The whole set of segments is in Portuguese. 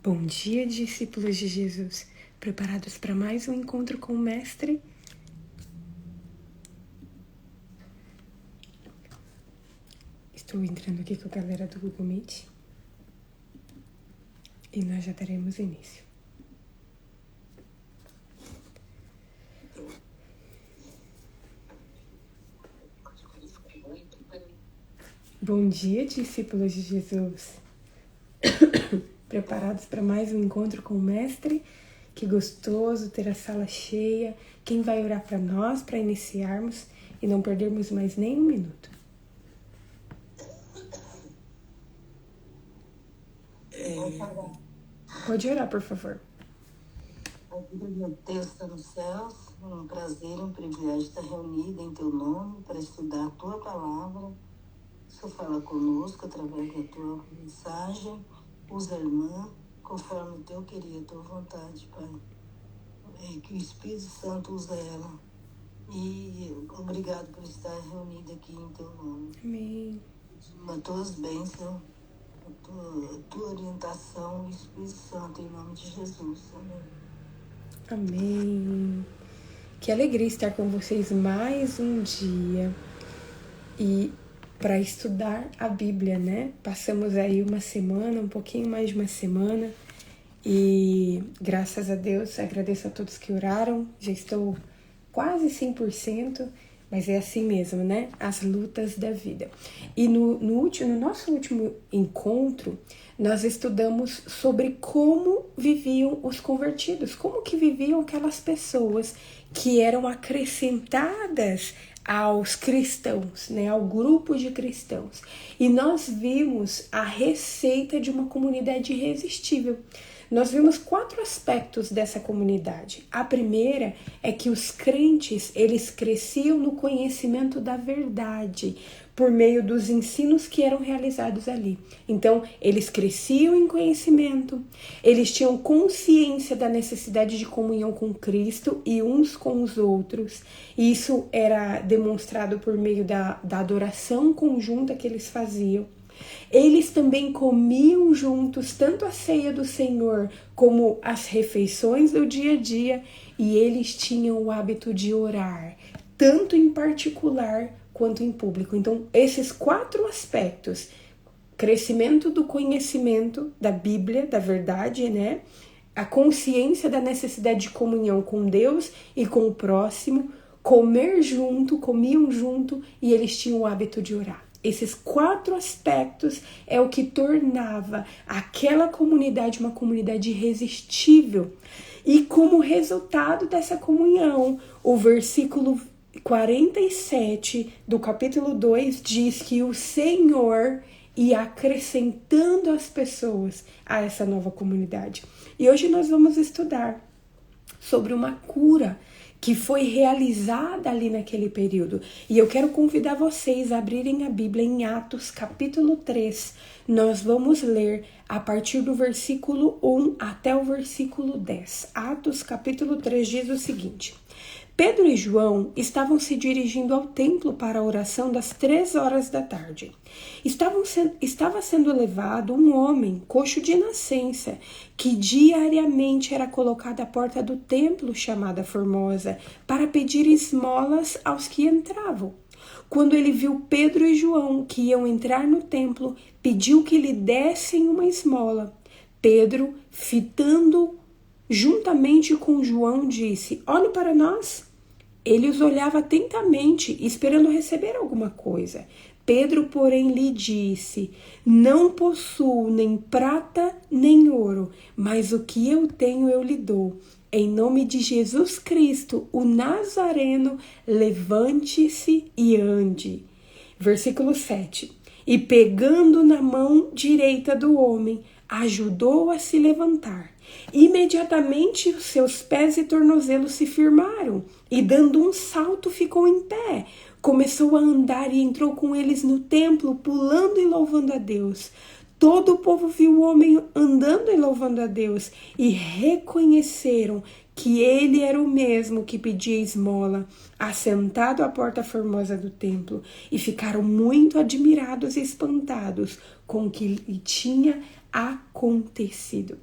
Bom dia, discípulos de Jesus. Preparados para mais um encontro com o Mestre? Estou entrando aqui com a galera do Google Meet e nós já daremos início. Bom dia, discípulos de Jesus. Preparados para mais um encontro com o Mestre? Que gostoso ter a sala cheia. Quem vai orar para nós, para iniciarmos e não perdermos mais nem um minuto? Pode orar, por favor. Meu Deus está nos céus, é um prazer, um privilégio estar reunida em Teu nome para estudar a Tua palavra. O Senhor fala conosco através da Tua mensagem. Usa a irmã conforme o Teu querer, a Tua vontade, Pai. Que o Espírito Santo use ela. E obrigado por estar reunida aqui em Teu nome. Amém. A Tuas bênçãos, a tua orientação, o Espírito Santo, em nome de Jesus. Amém. Amém. Que alegria estar com vocês mais um dia e para estudar a Bíblia, né? Passamos aí uma semana, um pouquinho mais de uma semana e graças a Deus, agradeço a todos que oraram, já estou quase 100%, mas é assim mesmo, né? As lutas da vida. E no nosso último encontro, nós estudamos sobre como viviam os convertidos, como que viviam aquelas pessoas que eram acrescentadas aos cristãos, né, ao grupo de cristãos. E nós vimos a receita de uma comunidade irresistível. Nós vimos 4 aspectos dessa comunidade. A primeira é que os crentes, eles cresciam no conhecimento da verdade, por meio dos ensinos que eram realizados ali. Então, eles cresciam em conhecimento, eles tinham consciência da necessidade de comunhão com Cristo e uns com os outros. E isso era demonstrado por meio da adoração conjunta que eles faziam. Eles também comiam juntos tanto a ceia do Senhor como as refeições do dia a dia, e eles tinham o hábito de orar, tanto em particular quanto em público. Então, esses 4 aspectos, crescimento do conhecimento da Bíblia, da verdade, né? A consciência da necessidade de comunhão com Deus e com o próximo, comer junto, comiam junto, e eles tinham o hábito de orar. Esses 4 aspectos é o que tornava aquela comunidade uma comunidade irresistível. E como resultado dessa comunhão, o versículo 47 do capítulo 2 diz que o Senhor ia acrescentando as pessoas a essa nova comunidade. E hoje nós vamos estudar sobre uma cura que foi realizada ali naquele período. E eu quero convidar vocês a abrirem a Bíblia em Atos, capítulo 3. Nós vamos ler a partir do versículo 1 até o versículo 10. Atos, capítulo 3 diz o seguinte: Pedro e João estavam se dirigindo ao templo para a oração das 3 horas da tarde. Estava sendo levado um homem coxo de nascença, que diariamente era colocado à porta do templo chamada Formosa, para pedir esmolas aos que entravam. Quando ele viu Pedro e João, que iam entrar no templo, pediu que lhe dessem uma esmola. Pedro, fitando juntamente com João, disse: Olhe para nós. Ele os olhava atentamente, esperando receber alguma coisa. Pedro, porém, lhe disse: Não possuo nem prata nem ouro, mas o que eu tenho eu lhe dou. Em nome de Jesus Cristo, o Nazareno, levante-se e ande. Versículo 7. E pegando na mão direita do homem, ajudou a se levantar. Imediatamente os seus pés e tornozelos se firmaram, e dando um salto ficou em pé. Começou a andar e entrou com eles no templo, pulando e louvando a Deus. Todo o povo viu o homem andando e louvando a Deus, e reconheceram que ele era o mesmo que pedia esmola, assentado à porta formosa do templo, e ficaram muito admirados e espantados com o que lhe tinha acontecido.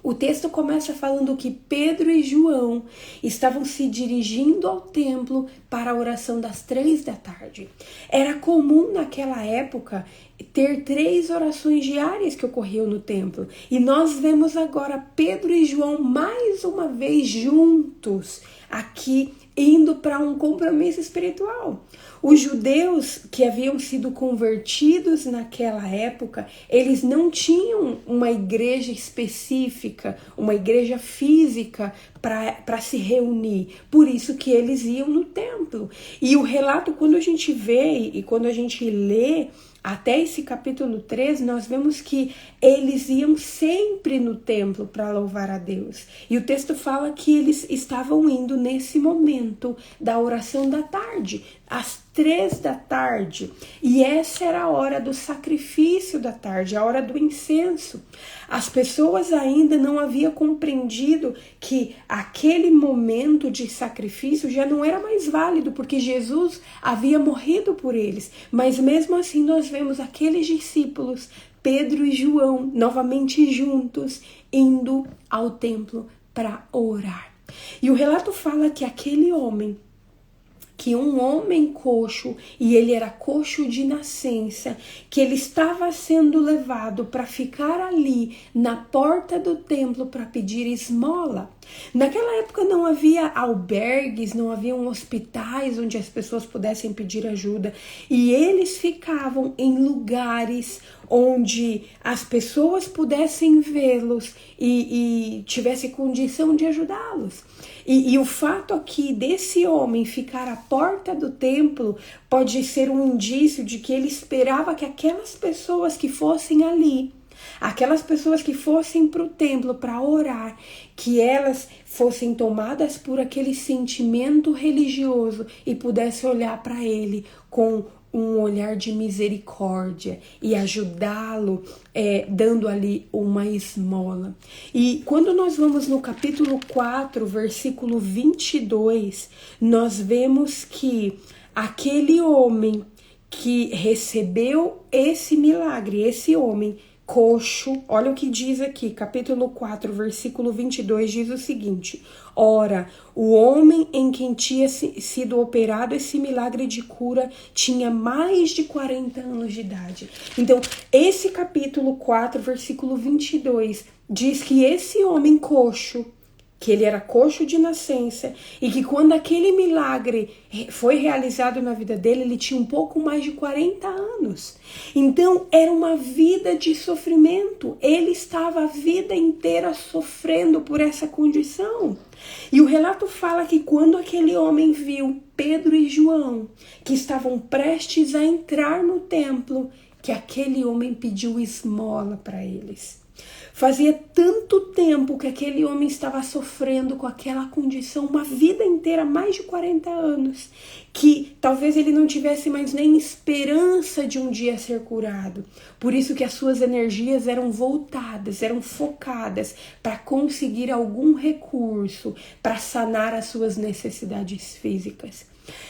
O texto começa falando que Pedro e João estavam se dirigindo ao templo para a oração das 3 da tarde. Era comum naquela época ter 3 orações diárias que ocorriam no templo. E nós vemos agora Pedro e João mais uma vez juntos aqui, indo para um compromisso espiritual. Os judeus que haviam sido convertidos naquela época, eles não tinham uma igreja específica, uma igreja física para se reunir. Por isso que eles iam no templo. E o relato, quando a gente vê e quando a gente lê até esse capítulo 3, nós vemos que eles iam sempre no templo para louvar a Deus. E o texto fala que eles estavam indo nesse momento da oração da tarde, às 3 da tarde. E essa era a hora do sacrifício da tarde, a hora do incenso. As pessoas ainda não haviam compreendido que aquele momento de sacrifício já não era mais válido, porque Jesus havia morrido por eles. Mas mesmo assim nós vemos aqueles discípulos, Pedro e João, novamente juntos, indo ao templo para orar. E o relato fala que um homem coxo, e ele era coxo de nascença, que ele estava sendo levado para ficar ali na porta do templo para pedir esmola. Naquela época não havia albergues, não haviam hospitais onde as pessoas pudessem pedir ajuda, e eles ficavam em lugares onde as pessoas pudessem vê-los e tivesse condição de ajudá-los. E o fato aqui desse homem ficar à porta do templo pode ser um indício de que ele esperava que aquelas pessoas que fossem ali, aquelas pessoas que fossem para o templo para orar, que elas fossem tomadas por aquele sentimento religioso e pudessem olhar para ele com um olhar de misericórdia e ajudá-lo, dando ali uma esmola. E quando nós vamos no capítulo 4, versículo 22, nós vemos que aquele homem que recebeu esse milagre, esse homem coxo, olha o que diz aqui, capítulo 4, versículo 22, diz o seguinte: ora, o homem em quem tinha sido operado esse milagre de cura tinha mais de 40 anos de idade. Então, esse capítulo 4, versículo 22, diz que esse homem coxo, que ele era coxo de nascença, e que quando aquele milagre foi realizado na vida dele, ele tinha um pouco mais de 40 anos. Então, era uma vida de sofrimento. Ele estava a vida inteira sofrendo por essa condição. E o relato fala que quando aquele homem viu Pedro e João, que estavam prestes a entrar no templo, que aquele homem pediu esmola para eles. Fazia tanto tempo que aquele homem estava sofrendo com aquela condição, uma vida inteira, mais de 40 anos, que talvez ele não tivesse mais nem esperança de um dia ser curado. Por isso que as suas energias eram voltadas, eram focadas para conseguir algum recurso, para sanar as suas necessidades físicas.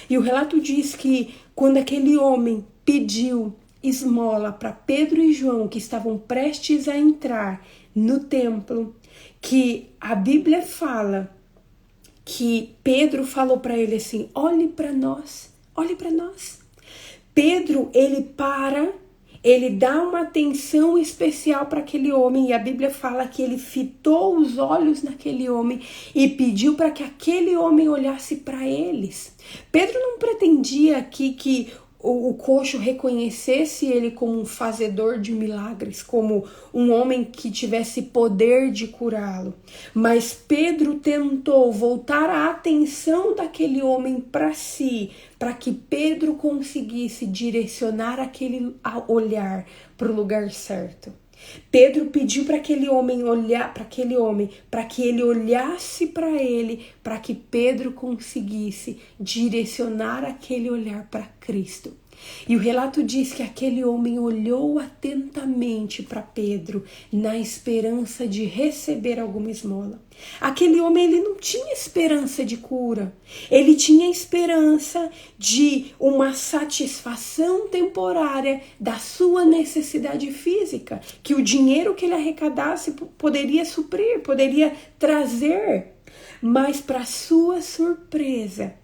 E o relato diz que quando aquele homem pediu esmola para Pedro e João, que estavam prestes a entrar no templo, que a Bíblia fala que Pedro falou para ele assim: olhe para nós, olhe para nós. Pedro, ele dá uma atenção especial para aquele homem, e a Bíblia fala que ele fitou os olhos naquele homem e pediu para que aquele homem olhasse para eles. Pedro não pretendia aqui que o coxo reconhecesse ele como um fazedor de milagres, como um homem que tivesse poder de curá-lo. Mas Pedro tentou voltar a atenção daquele homem para si, para que Pedro conseguisse direcionar aquele olhar para o lugar certo. Pedro pediu para aquele homem olhar para aquele homem, para que ele olhasse para ele, para que Pedro conseguisse direcionar aquele olhar para Cristo. E o relato diz que aquele homem olhou atentamente para Pedro na esperança de receber alguma esmola. Aquele homem, ele não tinha esperança de cura. Ele tinha esperança de uma satisfação temporária da sua necessidade física, que o dinheiro que ele arrecadasse poderia suprir, poderia trazer. Mas, para sua surpresa,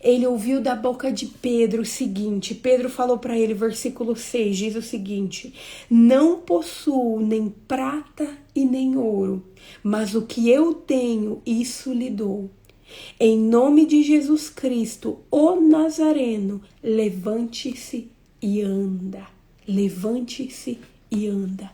ele ouviu da boca de Pedro o seguinte. Pedro falou para ele, versículo 6, diz o seguinte: não possuo nem prata e nem ouro, mas o que eu tenho, isso lhe dou. Em nome de Jesus Cristo, o Nazareno, levante-se e anda. Levante-se e anda.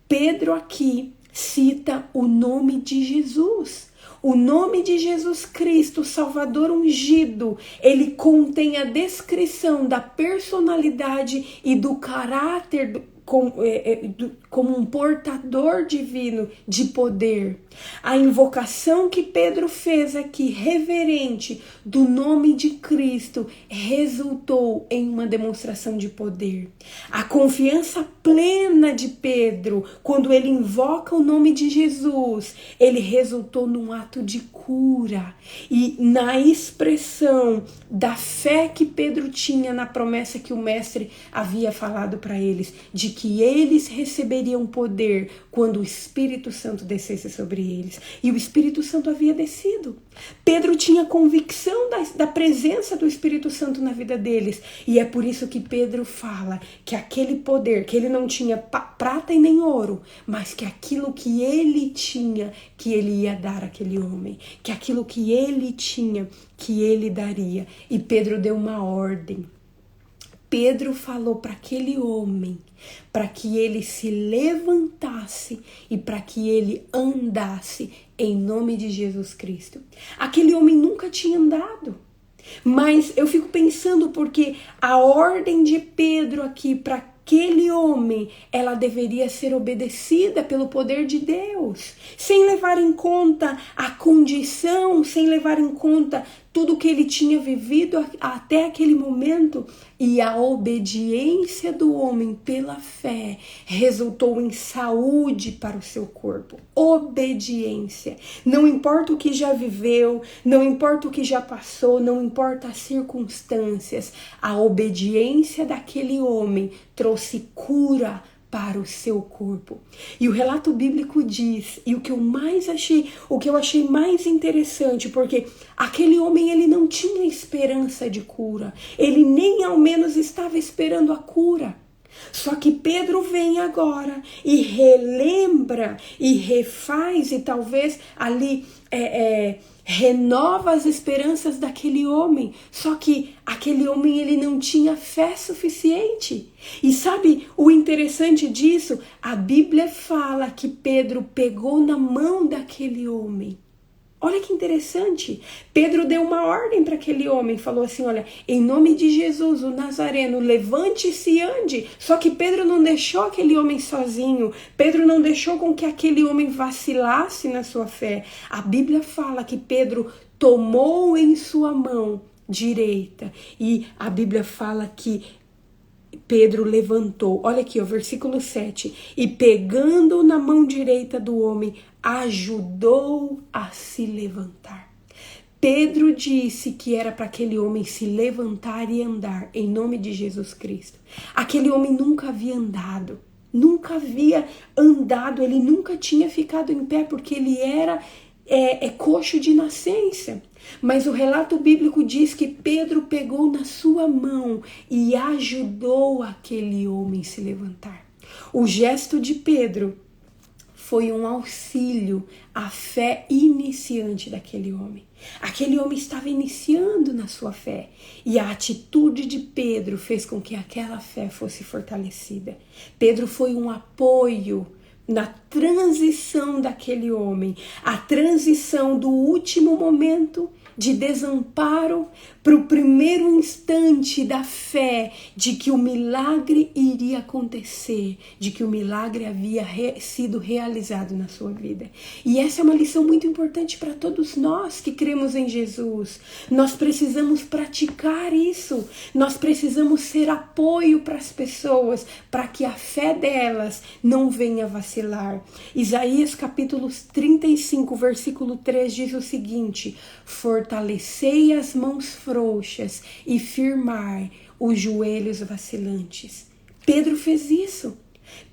Pedro aqui cita o nome de Jesus. O nome de Jesus Cristo, Salvador ungido, ele contém a descrição da personalidade e do caráter como um portador divino de poder. A invocação que Pedro fez aqui, reverente, do nome de Cristo, resultou em uma demonstração de poder. A confiança plena de Pedro, quando ele invoca o nome de Jesus, ele resultou num ato de cura e na expressão da fé que Pedro tinha na promessa que o mestre havia falado para eles, de que eles receberiam poder quando o Espírito Santo descesse sobre eles. E o Espírito Santo havia descido. Pedro tinha convicção da presença do Espírito Santo na vida deles. E é por isso que Pedro fala que aquele poder, que ele não tinha prata e nem ouro, mas que aquilo que ele tinha, que ele ia dar àquele homem. Que aquilo que ele tinha, que ele daria. E Pedro deu uma ordem. Pedro falou para aquele homem, para que ele se levantasse e para que ele andasse em nome de Jesus Cristo. Aquele homem nunca tinha andado, mas eu fico pensando porque a ordem de Pedro aqui para aquele homem, ela deveria ser obedecida pelo poder de Deus, sem levar em conta a condição, sem levar em conta tudo que ele tinha vivido até aquele momento. E a obediência do homem pela fé resultou em saúde para o seu corpo. Obediência. Não importa o que já viveu, não importa o que já passou, não importa as circunstâncias. A obediência daquele homem trouxe cura para o seu corpo. E o relato bíblico diz, e o que eu achei mais interessante, porque aquele homem, ele não tinha esperança de cura, ele nem ao menos estava esperando a cura. Só que Pedro vem agora e relembra e refaz e talvez ali renova as esperanças daquele homem. Só que aquele homem, ele não tinha fé suficiente. E sabe o interessante disso? A Bíblia fala que Pedro pegou na mão daquele homem. Olha que interessante. Pedro deu uma ordem para aquele homem, falou assim, olha, em nome de Jesus, o Nazareno, levante-se e ande. Só que Pedro não deixou aquele homem sozinho. Pedro não deixou com que aquele homem vacilasse na sua fé. A Bíblia fala que Pedro tomou em sua mão direita. E a Bíblia fala que Pedro levantou, olha aqui, o versículo 7, e pegando na mão direita do homem, ajudou a se levantar. Pedro disse que era para aquele homem se levantar e andar em nome de Jesus Cristo. Aquele homem nunca havia andado, ele nunca tinha ficado em pé porque ele era coxo de nascença. Mas o relato bíblico diz que Pedro pegou na sua mão e ajudou aquele homem a se levantar. O gesto de Pedro foi um auxílio à fé iniciante daquele homem. Aquele homem estava iniciando na sua fé e a atitude de Pedro fez com que aquela fé fosse fortalecida. Pedro foi um apoio na transição daquele homem, a transição do último momento de desamparo para o primeiro instante da fé de que o milagre iria acontecer, de que o milagre havia sido realizado na sua vida. E essa é uma lição muito importante para todos nós que cremos em Jesus. Nós precisamos praticar isso, nós precisamos ser apoio para as pessoas, para que a fé delas não venha vacilar. Isaías capítulo 35, versículo 3 diz o seguinte: fortalecei as mãos frouxas e firmai os joelhos vacilantes. Pedro fez isso.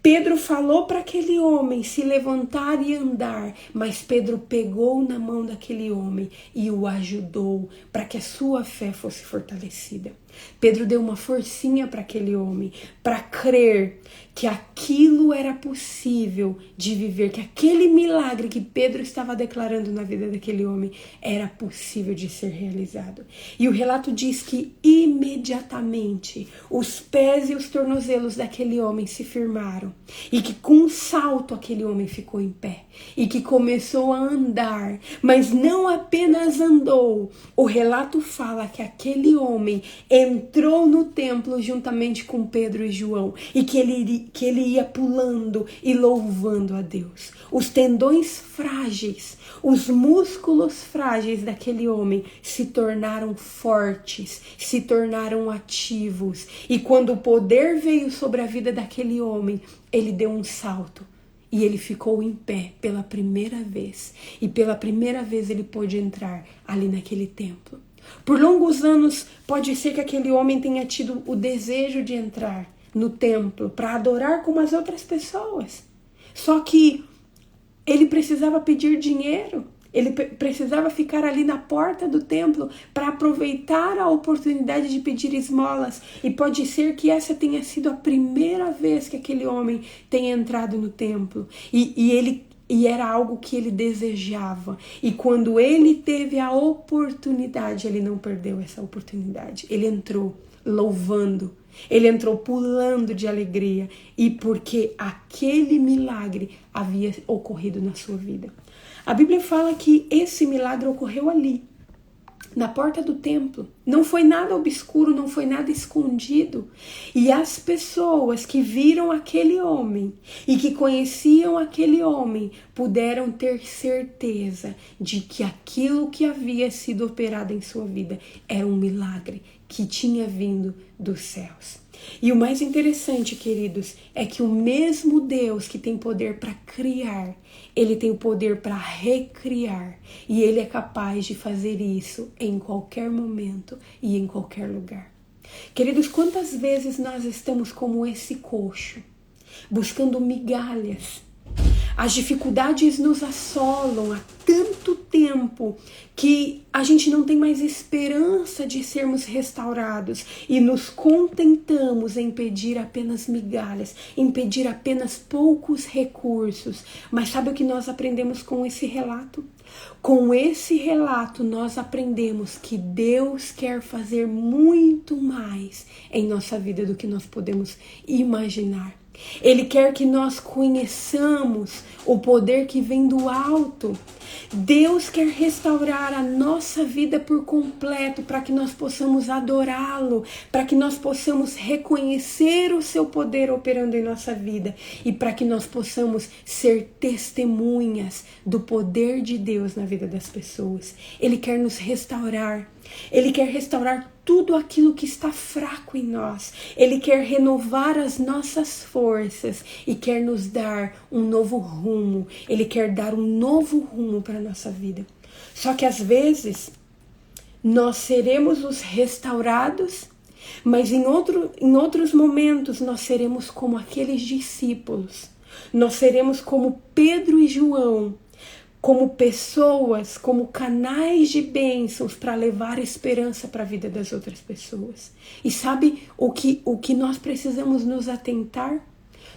Pedro falou para aquele homem se levantar e andar, mas Pedro pegou na mão daquele homem e o ajudou para que a sua fé fosse fortalecida. Pedro deu uma forcinha para aquele homem, para crer que aquilo era possível de viver, que aquele milagre que Pedro estava declarando na vida daquele homem era possível de ser realizado. E o relato diz que imediatamente os pés e os tornozelos daquele homem se firmaram e que com um salto aquele homem ficou em pé e que começou a andar, mas não apenas andou. O relato fala que aquele homem entrou no templo juntamente com Pedro e João e que ele ia pulando e louvando a Deus. Os tendões frágeis, os músculos frágeis daquele homem se tornaram fortes, se tornaram ativos. E quando o poder veio sobre a vida daquele homem, ele deu um salto. E ele ficou em pé pela primeira vez. E pela primeira vez ele pôde entrar ali naquele templo. Por longos anos, pode ser que aquele homem tenha tido o desejo de entrar no templo para adorar como as outras pessoas. Só que ele precisava pedir dinheiro. Ele precisava ficar ali na porta do templo para aproveitar a oportunidade de pedir esmolas. E pode ser que essa tenha sido a primeira vez que aquele homem tenha entrado no templo. E era algo que ele desejava. E quando ele teve a oportunidade, ele não perdeu essa oportunidade. Ele entrou louvando. Ele entrou pulando de alegria. E porque aquele milagre havia ocorrido na sua vida. A Bíblia fala que esse milagre ocorreu ali, na porta do templo. Não foi nada obscuro, não foi nada escondido. E as pessoas que viram aquele homem e que conheciam aquele homem puderam ter certeza de que aquilo que havia sido operado em sua vida era um milagre que tinha vindo dos céus. E o mais interessante, queridos, é que o mesmo Deus que tem poder para criar, ele tem o poder para recriar. E ele é capaz de fazer isso em qualquer momento e em qualquer lugar. Queridos, quantas vezes nós estamos como esse coxo, buscando migalhas? As dificuldades nos assolam há tanto tempo que a gente não tem mais esperança de sermos restaurados e nos contentamos em pedir apenas migalhas, em pedir apenas poucos recursos. Mas sabe o que nós aprendemos com esse relato? Com esse relato nós aprendemos que Deus quer fazer muito mais em nossa vida do que nós podemos imaginar. Ele quer que nós conheçamos o poder que vem do alto. Deus quer restaurar a nossa vida por completo para que nós possamos adorá-lo, para que nós possamos reconhecer o seu poder operando em nossa vida e para que nós possamos ser testemunhas do poder de Deus na vida das pessoas. Ele quer nos restaurar. Ele quer restaurar tudo aquilo que está fraco em nós. Ele quer renovar as nossas forças e quer nos dar um novo rumo. Ele quer dar um novo rumo para a nossa vida. Só que às vezes nós seremos os restaurados, mas em outros momentos nós seremos como aqueles discípulos. Nós seremos como Pedro e João, como pessoas, como canais de bênçãos para levar esperança para a vida das outras pessoas. E sabe o que nós precisamos nos atentar?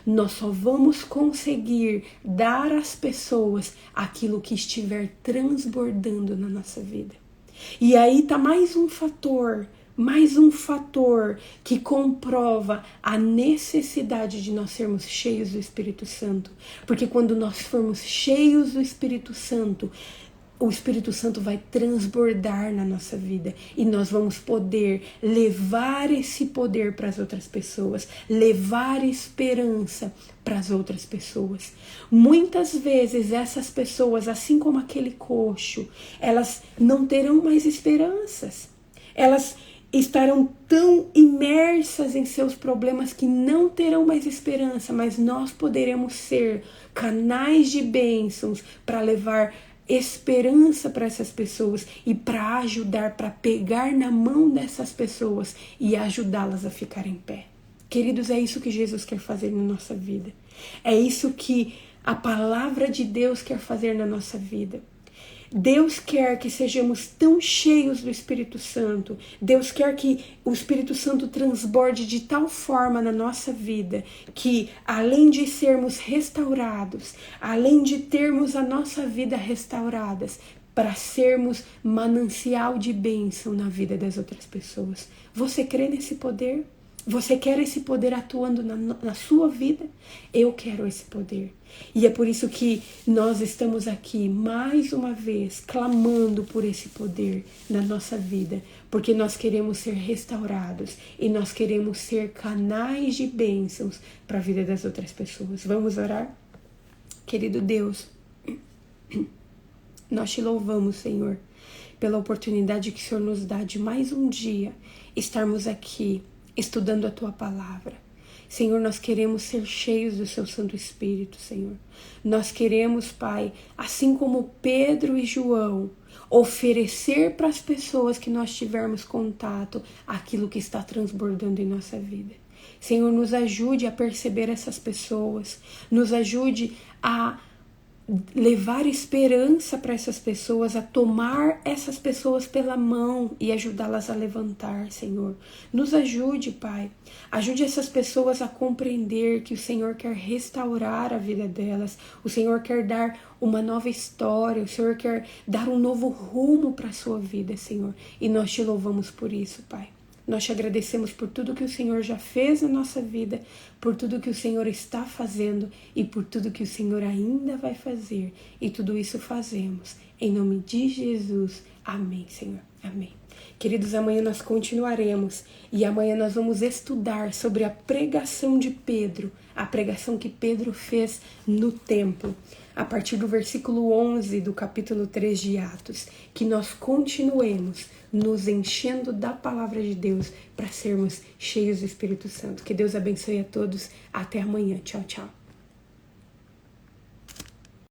Nós só vamos conseguir dar às pessoas aquilo que estiver transbordando na nossa vida. E aí está mais um fator mais um fator que comprova a necessidade de nós sermos cheios do Espírito Santo. Porque quando nós formos cheios do Espírito Santo, o Espírito Santo vai transbordar na nossa vida e nós vamos poder levar esse poder para as outras pessoas, levar esperança para as outras pessoas. Muitas vezes essas pessoas, assim como aquele coxo, elas não terão mais esperanças. Elas estarão tão imersas em seus problemas que não terão mais esperança, mas nós poderemos ser canais de bênçãos para levar esperança para essas pessoas e para ajudar, para pegar na mão dessas pessoas e ajudá-las a ficar em pé. Queridos, é isso que Jesus quer fazer na nossa vida. É isso que a palavra de Deus quer fazer na nossa vida. Deus quer que sejamos tão cheios do Espírito Santo. Deus quer que o Espírito Santo transborde de tal forma na nossa vida que, além de sermos restaurados, além de termos a nossa vida restauradas, para sermos manancial de bênção na vida das outras pessoas. Você crê nesse poder? Você quer esse poder atuando na sua vida? Eu quero esse poder. E é por isso que nós estamos aqui mais uma vez clamando por esse poder na nossa vida, porque nós queremos ser restaurados e nós queremos ser canais de bênçãos para a vida das outras pessoas. Vamos orar? Querido Deus, nós te louvamos, Senhor, pela oportunidade que o Senhor nos dá de mais um dia estarmos aqui estudando a Tua Palavra. Senhor, nós queremos ser cheios do Seu Santo Espírito, Senhor. Nós queremos, Pai, assim como Pedro e João, oferecer para as pessoas que nós tivermos contato aquilo que está transbordando em nossa vida. Senhor, nos ajude a perceber essas pessoas, nos ajude a levar esperança para essas pessoas, a tomar essas pessoas pela mão e ajudá-las a levantar, Senhor. Nos ajude, Pai. Ajude essas pessoas a compreender que o Senhor quer restaurar a vida delas, o Senhor quer dar uma nova história, o Senhor quer dar um novo rumo para a sua vida, Senhor. E nós te louvamos por isso, Pai. Nós te agradecemos por tudo que o Senhor já fez na nossa vida, por tudo que o Senhor está fazendo e por tudo que o Senhor ainda vai fazer. E tudo isso fazemos em nome de Jesus. Amém, Senhor. Amém. Queridos, amanhã nós continuaremos e amanhã nós vamos estudar sobre a pregação de Pedro, a pregação que Pedro fez no templo, a partir do versículo 11 do capítulo 3 de Atos, que nós continuemos nos enchendo da palavra de Deus para sermos cheios do Espírito Santo. Que Deus abençoe a todos. Até amanhã. Tchau, tchau.